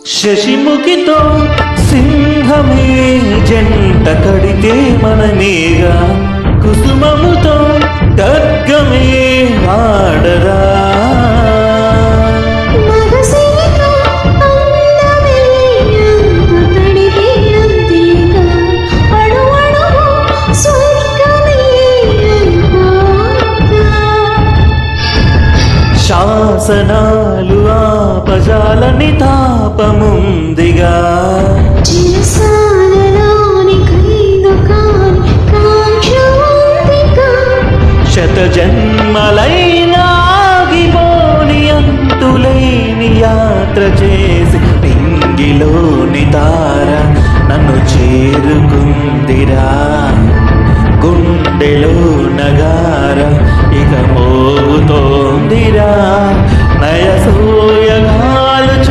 శశిముఖితో సింహమే జంట కడితే మనమేగా, కుసుమముతో ఖడ్గమే ఆడరా. శాసనాలు ఆపజాలని తాపముందిగా, శత జన్మలైనా ఆగిపోని అంతులేని యాత్ర చేసి నింగిలోని తార నన్ను చేరుకుందిరా. గుండెలో నగార ఇక మోగుతోందిరా, నయసూయగాలు